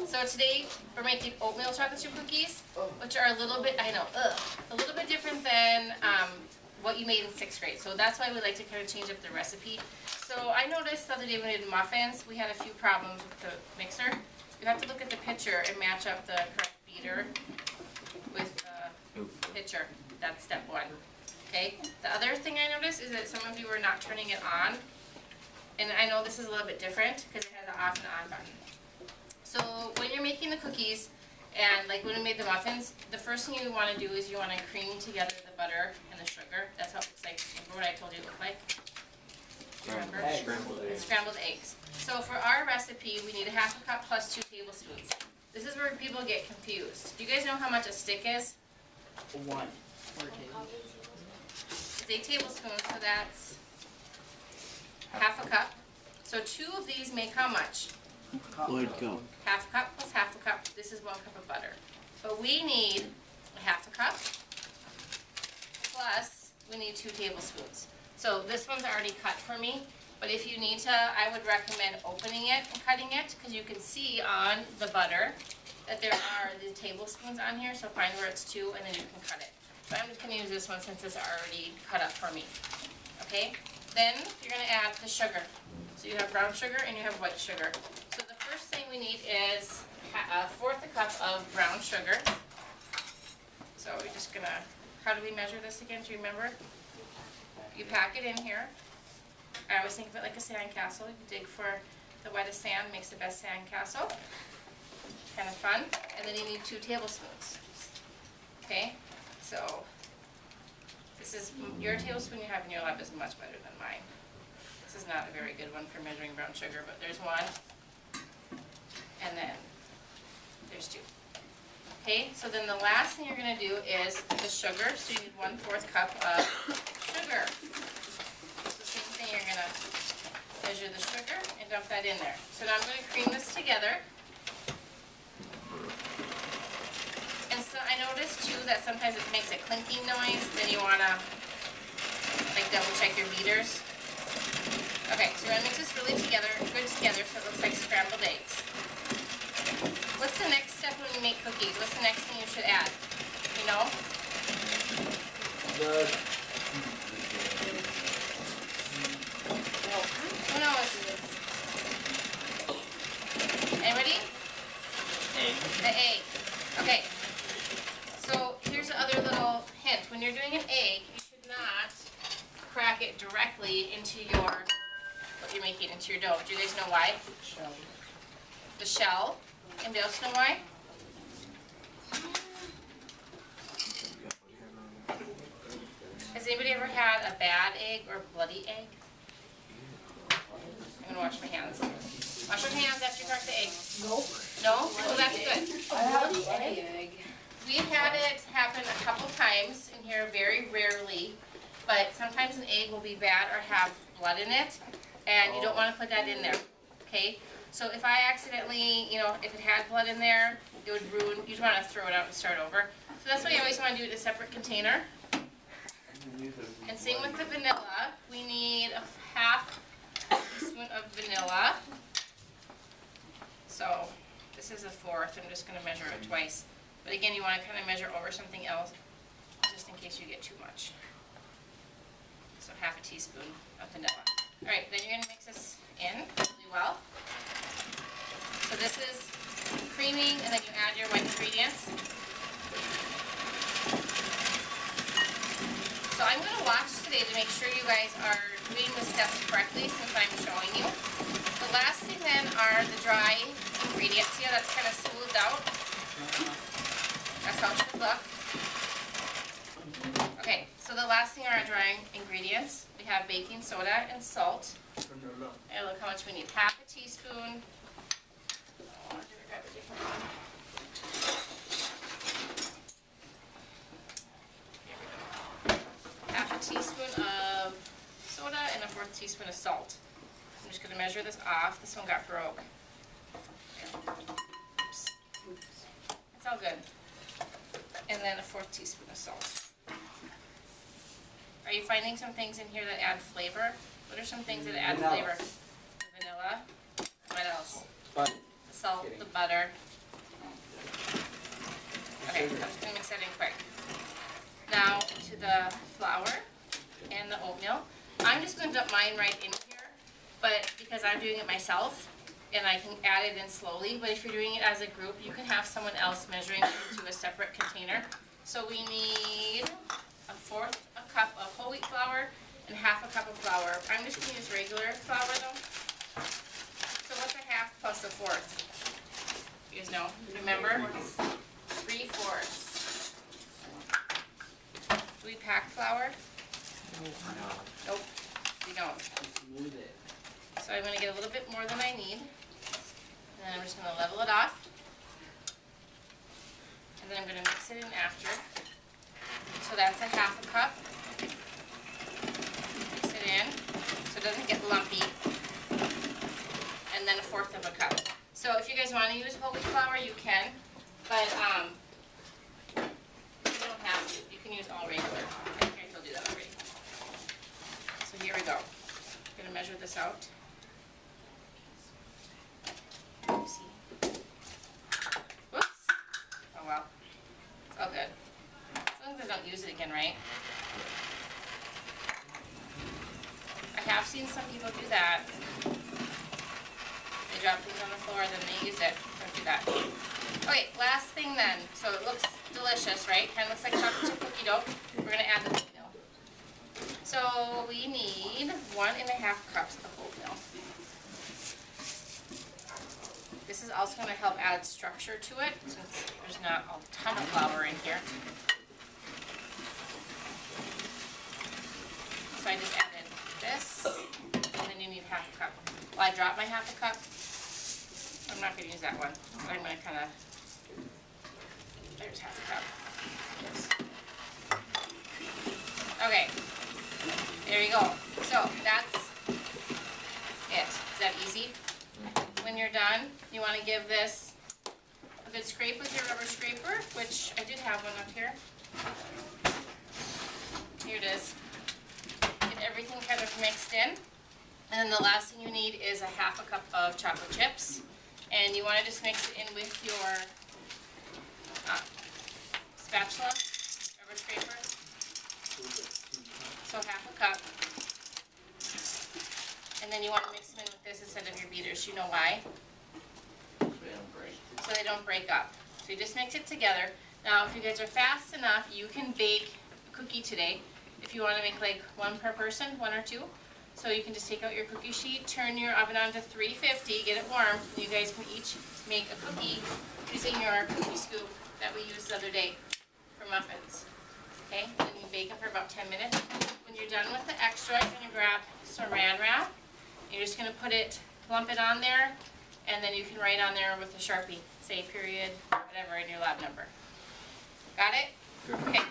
So today we're making oatmeal chocolate chip cookies, which are a little bit, a little bit different than what you made in 6th grade. So that's why we like to kind of change up the recipe. So I noticed the other day when we did muffins, we had a few problems with the mixer. You have to look at the picture and match up the correct beater with the pitcher. That's step 1. Okay. The other thing I noticed is that some of you are not turning it on. And I know this is a little bit different because it has an off and on button. So when you're making the cookies, and like when we made the muffins, the first thing you want to do is you want to cream together the butter and the sugar. That's how it looks like. Remember what I told you it looked like? Remember? Scrambled eggs. So for our recipe, we need a 1/2 cup plus 2 tablespoons. This is where people get confused. Do you guys know how much a stick is? 1. It's 8 tablespoons, so that's 1/2 cup. So 2 of these make how much? 1 cup. 1/2 cup plus 1/2 cup. This is 1 cup of butter. But we need a 1/2 cup plus we need 2 tablespoons. So this one's already cut for me. But if you need to, I would recommend opening it and cutting it because you can see on the butter that there are the tablespoons on here. So find where it's 2 and then you can cut it. But I'm just going to use this one since it's already cut up for me. Okay? Then you're going to add the sugar. So you have brown sugar and you have white sugar. So the first thing we need is 1/4 cup of brown sugar. So we're just going to, how do we measure this again? Do you remember? You pack it in here. I always think of it like a sandcastle. You dig for the wettest sand, makes the best sandcastle. Kind of fun. And then you need 2 tablespoons. Okay? So this is your tablespoon you have in your lab is much better than mine. This is not a very good one for measuring brown sugar, but there's 1. And then there's 2. Okay, so then the last thing you're going to do is the sugar. So you need 1/4 cup of sugar. It's the same thing. You're going to measure the sugar and dump that in there. So now I'm going to cream this together. And so I noticed too that sometimes it makes a clinking noise. Then you want to like double check your beaters. Okay, so we're going to mix this really good together so it looks like scrambled eggs. What's the next step when you make cookies? What's the next thing you should add? You know? Who knows? Anybody? Egg. The egg. Okay. So here's the other little hint. When you're doing an egg, you should not crack it directly into your, what you're making, into your dough. Do you guys know why? Shell. The shell. Anybody else know why? Has anybody ever had a bad egg or a bloody egg? I'm gonna wash my hands. Wash your hands after you crack the egg. Nope. No? Oh, that's good. I have an egg. We've had it happen a couple times in here, very rarely, but sometimes an egg will be bad or have blood in it, and you don't want to put that in there, okay? So if I accidentally, if it had blood in there, it would ruin, you just want to throw it out and start over. So that's why you always want to do it in a separate container. And same with the vanilla. We need a 1/2 teaspoon of vanilla. So this is a 1/4. I'm just going to measure it twice. But again, you want to kind of measure over something else, just in case you get too much. So 1/2 teaspoon of vanilla. All right, then you're going to mix this in really well. So this is creaming, and then you add your wet ingredients. So I'm going to watch today to make sure you guys are doing the steps correctly since I'm showing you. The last thing then are the dry ingredients. See how that's kind of smoothed out? That's how it should look. Okay, so the last thing are our dry ingredients. We have baking soda and salt. And look how much we need. 1/2 teaspoon. Oh, I'm gonna grab a different one. Here we go. 1/2 teaspoon of soda and a 1/4 teaspoon of salt. I'm just going to measure this off. This one got broke. Oops. It's all good. And then a 1/4 teaspoon of salt. Are you finding some things in here that add flavor? What are some things that add flavor? The vanilla. What else? Butter. The salt, the butter. just gonna mix that in quick. Now to the flour and the oatmeal. I'm just gonna dump mine right in here, but because I'm doing it myself, and I can add it in slowly, but if you're doing it as a group, you can have someone else measuring into a separate container. So we need 1/4 cup of whole wheat flour and 1/2 cup of flour. I'm just gonna use regular flour though. So what's a half plus a fourth? You guys know, remember? 3/4. Do we pack flour? Nope, we don't. Smooth it. So I'm gonna get a little bit more than I need. And then I'm just gonna level it off. And then I'm gonna mix it in after. So that's a 1/2 cup. Mix it in so it doesn't get lumpy. And then 1/4 cup. So if you guys wanna use whole wheat flour, you can, but you don't have to. You can use all regular. I think I told you that already. So here we go. I'm gonna measure this out. Oopsie. Whoops. Oh well. It's all good. As long as I don't use it again, right? I have seen some people do that. They drop things on the floor, then they use it. Don't do that. Okay, last thing then. So it looks delicious, right? Kind of looks like chocolate chip cookie dough. We're gonna add the oatmeal. So we need 1.5 cups of oatmeal. This is also going to help add structure to it since there's not a ton of flour in here. So I just added this, and then you need 1/2 cup. Well, I dropped my 1/2 cup. I'm not going to use that one. So I'm going to kind of, there's 1/2 cup. Yes. Okay, there you go. So that's it. Is that easy? When you're done, you want to give this a good scrape with your rubber scraper, which I did have one up here. Here it is. Get everything kind of mixed in. And then the last thing you need is 1/2 cup of chocolate chips. And you want to just mix it in with your spatula, rubber scraper. So 1/2 cup. And then you want to mix them in with this instead of your beaters. You know why? So they don't break up. So you just mix it together. Now if you guys are fast enough, you can bake a cookie today. If you want to make like one per person, 1 or 2. So you can just take out your cookie sheet, turn your oven on to 350, get it warm, and you guys can each make a cookie using your cookie scoop that we used the other day for muffins. Okay, and then you bake it for about 10 minutes. When you're done with the extra, you're going to grab saran wrap. You're just going to put it, lump it on there, and then you can write on there with a Sharpie, say period, whatever, in your lab number. Got it? Okay.